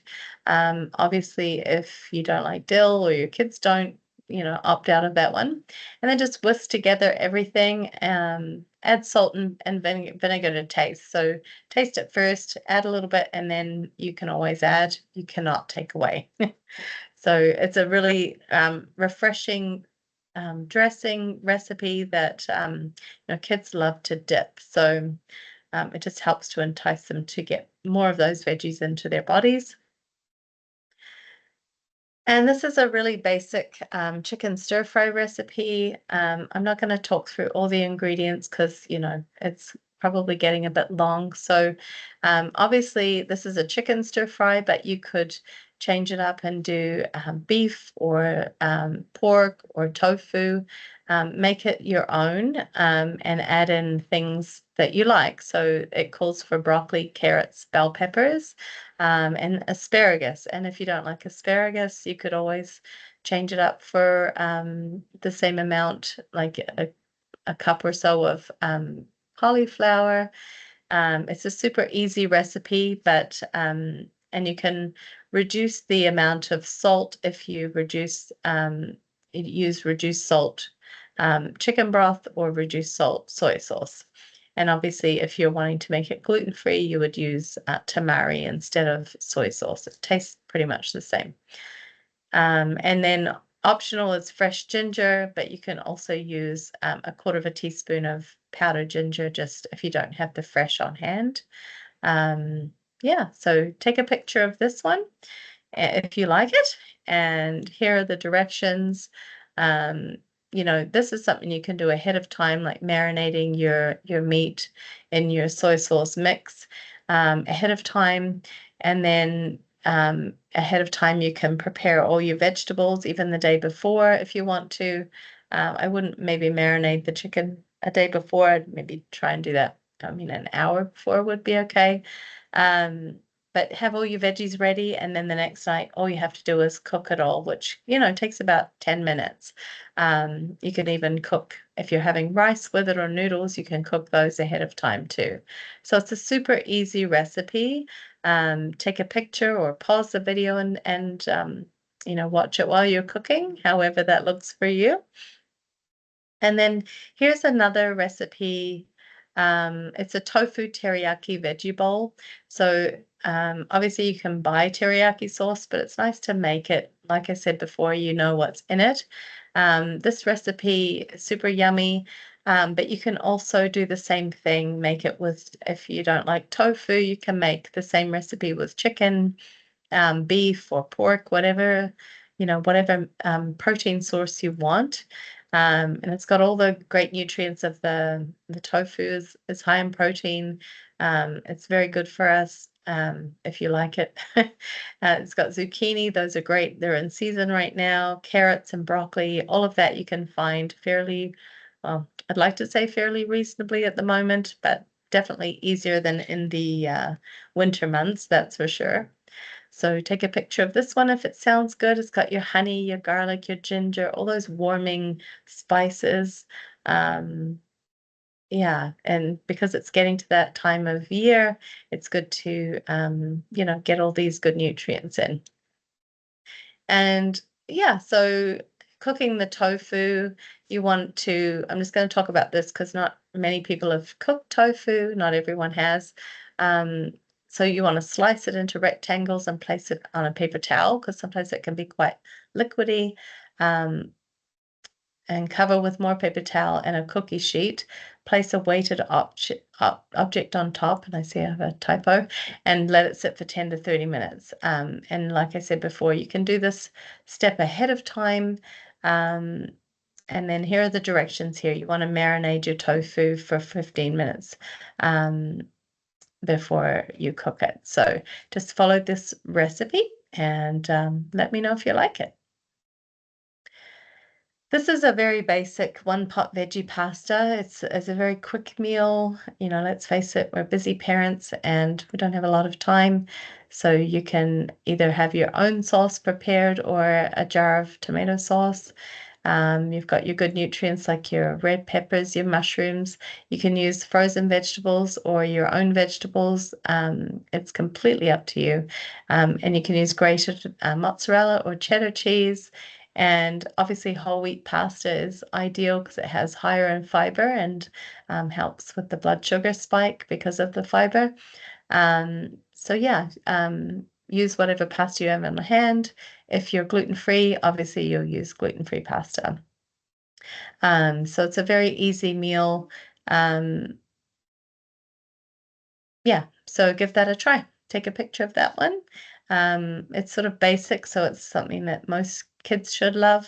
Obviously, if you don't like dill or your kids don't, opt out of that one. And then just whisk together everything. Add salt and vinegar to taste. So taste it first, add a little bit, and then you can always add. You cannot take away. So it's a really refreshing dressing recipe that kids love to dip. So it just helps to entice them to get more of those veggies into their bodies. And this is a really basic chicken stir-fry recipe. I'm not going to talk through all the ingredients because, it's probably getting a bit long. So obviously this is a chicken stir-fry, but you could change it up and do beef or pork or tofu. Make it your own and add in things that you like. So it calls for broccoli, carrots, bell peppers, and asparagus. And if you don't like asparagus, you could always change it up for the same amount, like a cup or so of cauliflower. It's a super easy recipe, but and you can reduce the amount of salt if you use reduced salt chicken broth or reduced salt soy sauce. And obviously, if you're wanting to make it gluten-free, you would use tamari instead of soy sauce. It tastes pretty much the same. And then optional is fresh ginger, but you can also use a quarter of a teaspoon of powdered ginger, just if you don't have the fresh on hand. Yeah, so take a picture of this one if you like it. And here are the directions. This is something you can do ahead of time, like marinating your meat in your soy sauce mix ahead of time. And then ahead of time, you can prepare all your vegetables, even the day before if you want to. I wouldn't maybe marinate the chicken a day before. I'd maybe try and do that. An hour before would be okay. But have all your veggies ready, and then the next night, all you have to do is cook it all, which, takes about 10 minutes. You can even cook, if you're having rice with it or noodles, you can cook those ahead of time too. So it's a super easy recipe. Take a picture or pause the video and watch it while you're cooking, however that looks for you. And then here's another recipe. It's a tofu teriyaki veggie bowl. So obviously you can buy teriyaki sauce, but it's nice to make it. Like I said before, you know what's in it. This recipe is super yummy, but you can also do the same thing. Make it with, if you don't like tofu, you can make the same recipe with chicken, beef or pork, whatever, whatever protein source you want. And it's got all the great nutrients of the tofu is high in protein. It's very good for us if you like it. It's got zucchini. Those are great. They're in season right now. Carrots and broccoli, all of that you can find fairly, well, I'd like to say fairly reasonably at the moment, but definitely easier than in the winter months, that's for sure. So take a picture of this one if it sounds good. It's got your honey, your garlic, your ginger, all those warming spices. Yeah, and because it's getting to that time of year, it's good to, get all these good nutrients in. And yeah, so cooking the tofu, I'm just going to talk about this because not many people have cooked tofu, not everyone has. So you want to slice it into rectangles and place it on a paper towel because sometimes it can be quite liquidy. And cover with more paper towel and a cookie sheet. Place a weighted object on top, and I see I have a typo, and let it sit for 10 to 30 minutes. And like I said before, you can do this step ahead of time. And then here are the directions here. You want to marinate your tofu for 15 minutes before you cook it. So just follow this recipe and let me know if you like it. This is a very basic one-pot veggie pasta. It's a very quick meal. Let's face it, we're busy parents and we don't have a lot of time. So you can either have your own sauce prepared or a jar of tomato sauce. You've got your good nutrients like your red peppers, your mushrooms. You can use frozen vegetables or your own vegetables. It's completely up to you. And you can use grated mozzarella or cheddar cheese. And obviously, whole wheat pasta is ideal because it has higher in fiber and helps with the blood sugar spike because of the fiber. So yeah, use whatever pasta you have in hand. If you're gluten-free, obviously you'll use gluten-free pasta. So it's a very easy meal. Yeah, so give that a try. Take a picture of that one. It's sort of basic, so it's something that most kids should love.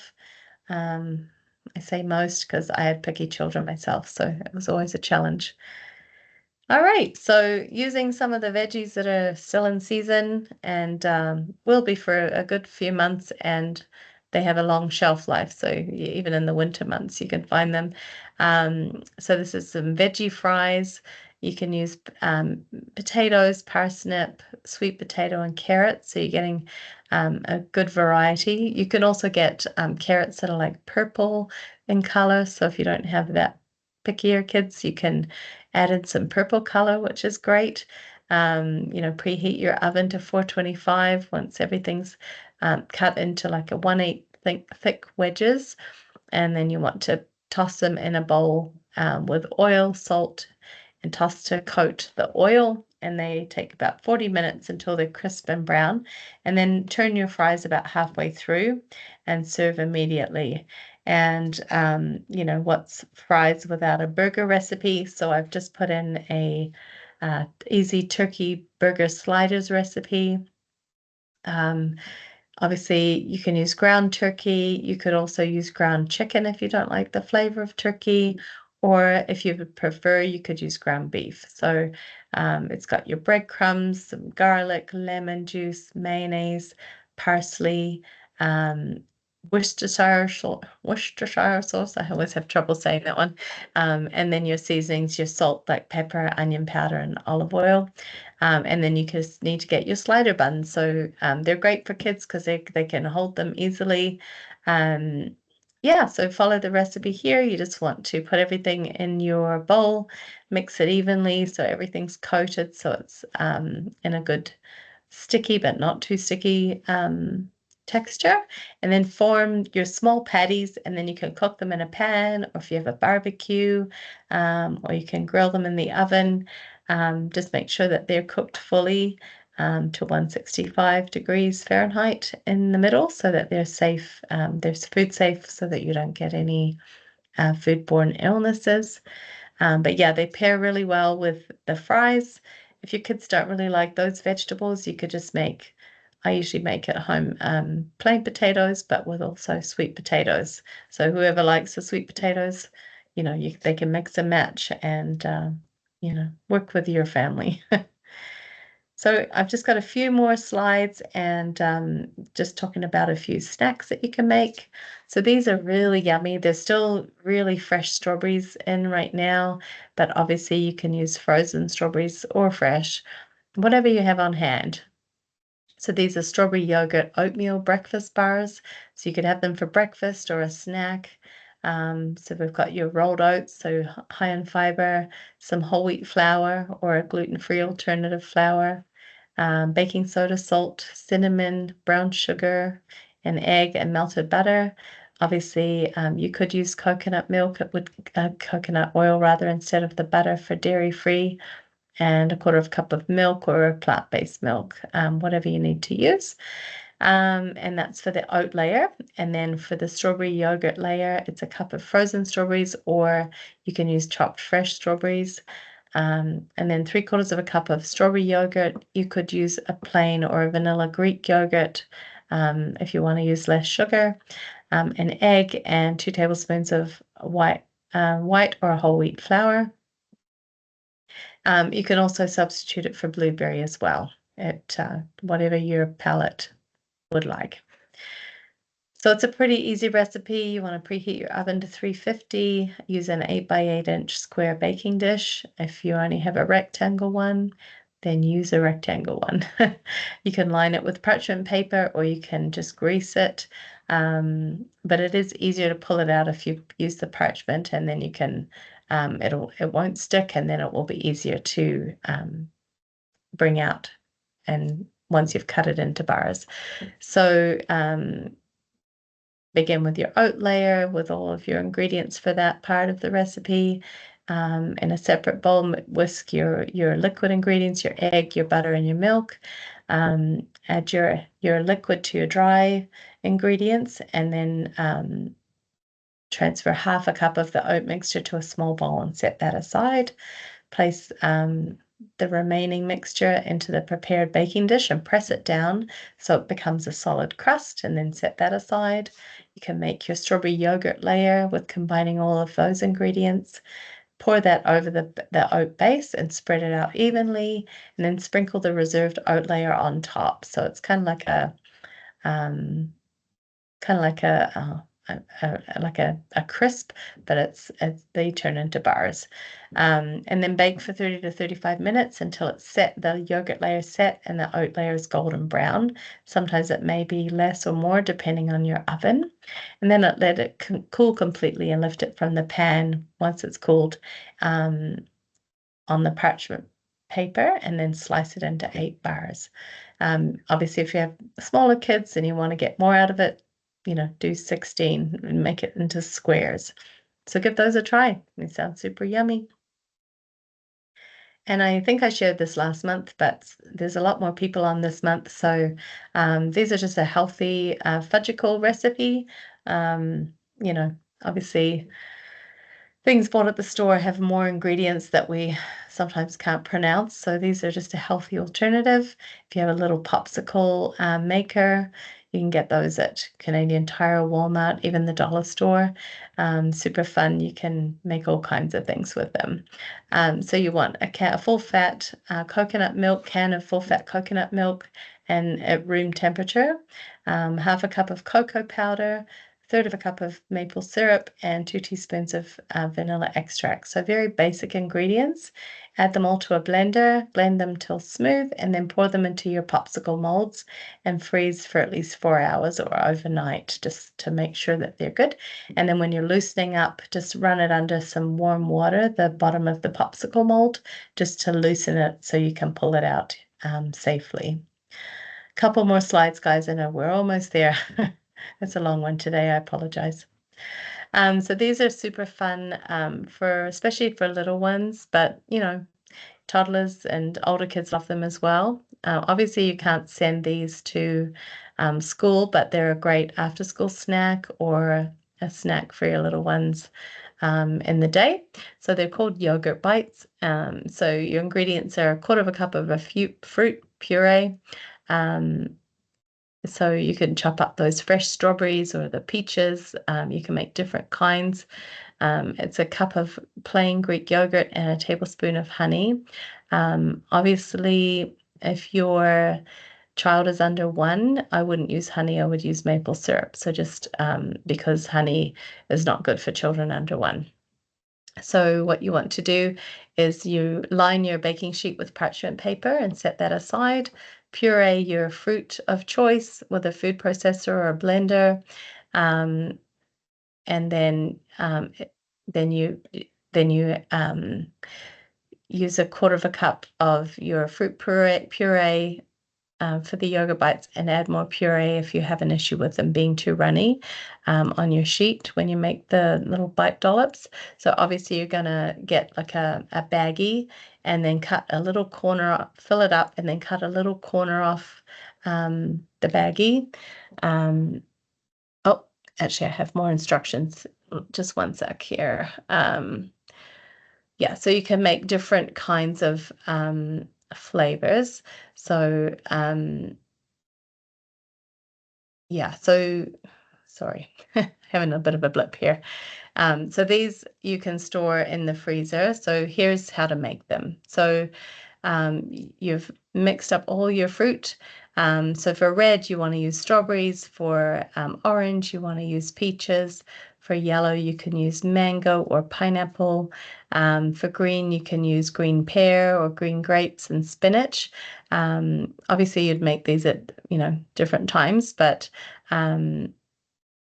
I say most because I had picky children myself, so it was always a challenge. All right, so using some of the veggies that are still in season and will be for a good few months, and they have a long shelf life. So even in the winter months, you can find them. So this is some veggie fries. You can use potatoes, parsnip, sweet potato, and carrots. So you're getting a good variety. You can also get carrots that are like purple in color. So if you don't have that pickier kids, you can add in some purple color, which is great. Preheat your oven to 425 once everything's cut into like a 1/8 thick wedges. And then you want to toss them in a bowl with oil, salt, and toss to coat the oil. And they take about 40 minutes until they're crisp and brown. And then turn your fries about halfway through and serve immediately. And, what's fries without a burger recipe? So I've just put in a easy turkey burger sliders recipe. Obviously, you can use ground turkey. You could also use ground chicken if you don't like the flavor of turkey, or if you would prefer, you could use ground beef. So it's got your breadcrumbs, some garlic, lemon juice, mayonnaise, parsley, Worcestershire sauce. I always have trouble saying that one. And then your seasonings, your salt, like pepper, onion powder, and olive oil. And then you just need to get your slider buns. So they're great for kids because they can hold them easily. Yeah, so follow the recipe here. You just want to put everything in your bowl, mix it evenly so everything's coated so it's in a good sticky but not too sticky texture. And then form your small patties, and then you can cook them in a pan, or if you have a barbecue, or you can grill them in the oven. Just make sure that they're cooked fully to 165 degrees Fahrenheit in the middle so that they're safe. They're food safe so that you don't get any foodborne illnesses. But yeah, they pair really well with the fries. If your kids don't really like those vegetables, you could just I usually make at home plain potatoes, but with also sweet potatoes. So whoever likes the sweet potatoes, they can mix and match and, work with your family. So I've just got a few more slides and just talking about a few snacks that you can make. So these are really yummy. There's still really fresh strawberries in right now, but obviously you can use frozen strawberries or fresh, whatever you have on hand. So these are strawberry yogurt oatmeal breakfast bars. So you could have them for breakfast or a snack. So we've got your rolled oats, so high in fiber, some whole wheat flour or a gluten-free alternative flour, baking soda, salt, cinnamon, brown sugar, an egg, and melted butter. Obviously, you could use coconut milk, coconut oil rather, instead of the butter for dairy-free, and 1/4 cup of milk or plant-based milk, whatever you need to use. And that's for the oat layer. And then for the strawberry yogurt layer, it's a cup of frozen strawberries, or you can use chopped fresh strawberries. And then 3/4 cup of strawberry yogurt. You could use a plain or a vanilla Greek yogurt if you want to use less sugar. An egg and 2 tablespoons of white or whole wheat flour. You can also substitute it for blueberry as well, at whatever your palate would like. So it's a pretty easy recipe. You want to preheat your oven to 350. Use an 8 by 8 inch square baking dish. If you only have a rectangle one, then use a rectangle one. You can line it with parchment paper, or you can just grease it. But it is easier to pull it out if you use the parchment, and then you can, it won't stick, and then it will be easier to bring out and once you've cut it into bars. So begin with your oat layer with all of your ingredients for that part of the recipe. In a separate bowl, whisk your liquid ingredients, your egg, your butter, and your milk. Add your liquid to your dry ingredients, and then transfer half a cup of the oat mixture to a small bowl and set that aside. Place the remaining mixture into the prepared baking dish and press it down so it becomes a solid crust, and then set that aside. You can make your strawberry yogurt layer with combining all of those ingredients. Pour that over the oat base and spread it out evenly, and then sprinkle the reserved oat layer on top. So it's kind of like a crisp, but they turn into bars. And then bake for 30 to 35 minutes until it's set, the yogurt layer set, and the oat layer is golden brown. Sometimes it may be less or more depending on your oven. And then let it cool completely and lift it from the pan once it's cooled on the parchment paper, and then slice it into 8 bars. Obviously, if you have smaller kids and you want to get more out of it, do 16 and make it into squares. So give those a try. They sound super yummy. And I think I shared this last month, but there's a lot more people on this month. So these are just a healthy fudgicle recipe. Obviously, things bought at the store have more ingredients that we sometimes can't pronounce. So these are just a healthy alternative. If you have a little popsicle maker, you can get those at Canadian Tire, Walmart, even the dollar store. Super fun. You can make all kinds of things with them. So you want a full-fat coconut milk, can of full-fat coconut milk, and at room temperature. Half a cup of cocoa powder, third of a cup of maple syrup, and 2 teaspoons of vanilla extract. So very basic ingredients. Add them all to a blender, blend them till smooth, and then pour them into your popsicle molds and freeze for at least 4 hours or overnight, just to make sure that they're good. And then when you're loosening up, just run it under some warm water, the bottom of the popsicle mold, just to loosen it so you can pull it out safely. Couple more slides, guys. I know we're almost there. It's a long one today. I apologize. So these are super fun especially for little ones, but toddlers and older kids love them as well. Obviously, you can't send these to school, but they're a great after-school snack or a snack for your little ones in the day. So they're called yogurt bites. So your ingredients are 1/4 cup of a fruit puree. So you can chop up those fresh strawberries or the peaches. You can make different kinds. It's a cup of plain Greek yogurt and a tablespoon of honey. Obviously, if your child is under 1, I wouldn't use honey. I would use maple syrup. So just because honey is not good for children under 1. So what you want to do is you line your baking sheet with parchment paper and set that aside. Puree your fruit of choice with a food processor or a blender, and then you use 1/4 cup of your fruit puree for the yogurt bites, and add more puree if you have an issue with them being too runny on your sheet when you make the little bite dollops. So obviously you're going to get like a baggie, and then cut a little corner, fill it up, and then cut a little corner off the baggie. Oh, actually I have more instructions. Just one sec here. Yeah, so you can make different kinds of flavors. So yeah, so sorry, having a bit of a blip here. So these you can store in the freezer. So here's how to make them. So you've mixed up all your fruit. So for red, you want to use strawberries. For orange, you want to use peaches. For yellow, you can use mango or pineapple. For green, you can use green pear or green grapes and spinach. Obviously, you'd make these at different times, but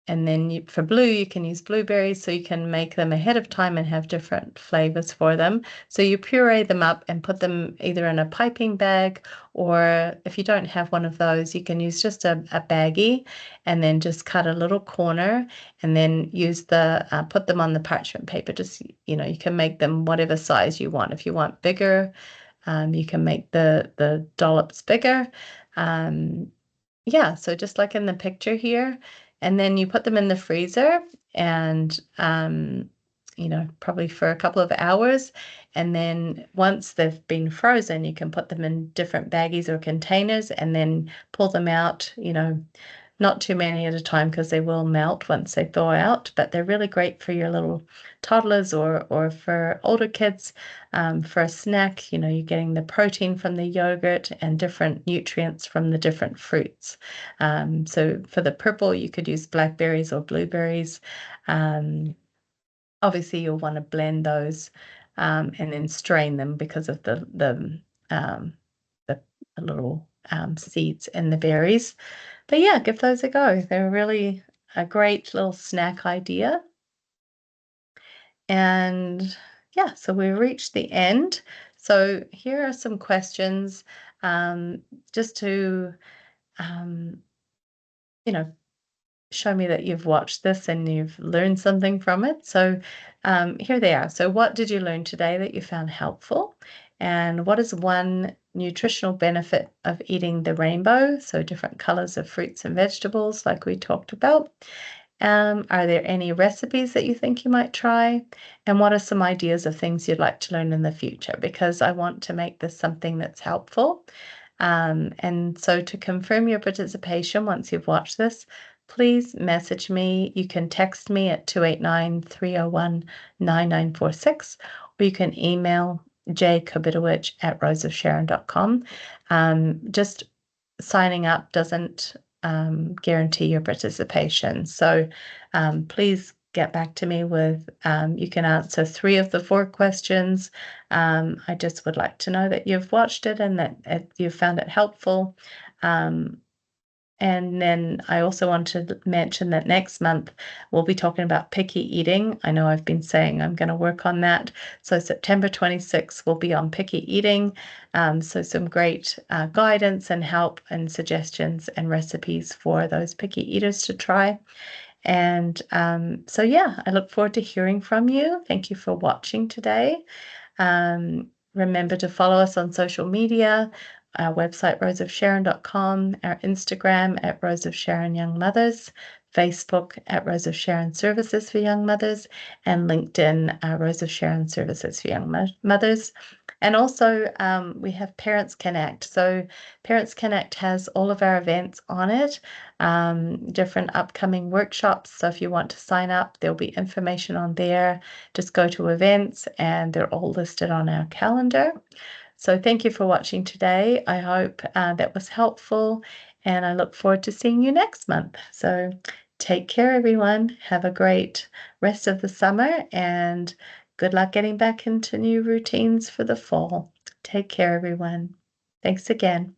And then for blue, you can use blueberries, so you can make them ahead of time and have different flavors for them. So you puree them up and put them either in a piping bag, or if you don't have one of those, you can use just a baggie and then just cut a little corner and then use put them on the parchment paper. Just, you can make them whatever size you want. If you want bigger, you can make the dollops bigger. Yeah, so just like in the picture here, and then you put them in the freezer and probably for a couple of hours, and then once they've been frozen, you can put them in different baggies or containers and then pull them out, not too many at a time because they will melt once they thaw out, but they're really great for your little toddlers or for older kids, for a snack. You're getting the protein from the yogurt and different nutrients from the different fruits. So for the purple, you could use blackberries or blueberries. Obviously, you'll want to blend those and then strain them because of the little seeds in the berries. But yeah, give those a go. They're really a great little snack idea. And yeah, so we've reached the end. So here are some questions, just to, show me that you've watched this and you've learned something from it. So here they are. So what did you learn today that you found helpful? And what is one nutritional benefit of eating the rainbow? So different colors of fruits and vegetables, like we talked about. Are there any recipes that you think you might try? And what are some ideas of things you'd like to learn in the future? Because I want to make this something that's helpful. And so to confirm your participation once you've watched this, please message me. You can text me at 289-301-9946, or you can email jkobitowicz@roseofsharon.com. Just signing up doesn't guarantee your participation. So please get back to me with, you can answer 3 of the 4 questions. I just would like to know that you've watched it and that you found it helpful. And then I also want to mention that next month we'll be talking about picky eating. I know I've been saying I'm going to work on that. So September 26th will be on picky eating. So some great guidance and help and suggestions and recipes for those picky eaters to try. And so yeah, I look forward to hearing from you. Thank you for watching today. Remember to follow us on social media, our website, roseofsharon.com, our Instagram at Rose of Sharon Young Mothers, Facebook at Rose of Sharon Services for Young Mothers, and LinkedIn, Rose of Sharon Services for Young Mothers. And also we have Parents Connect. So Parents Connect has all of our events on it, different upcoming workshops. So if you want to sign up, there'll be information on there. Just go to events and they're all listed on our calendar. So thank you for watching today. I hope that was helpful, and I look forward to seeing you next month. So take care, everyone. Have a great rest of the summer, and good luck getting back into new routines for the fall. Take care, everyone. Thanks again.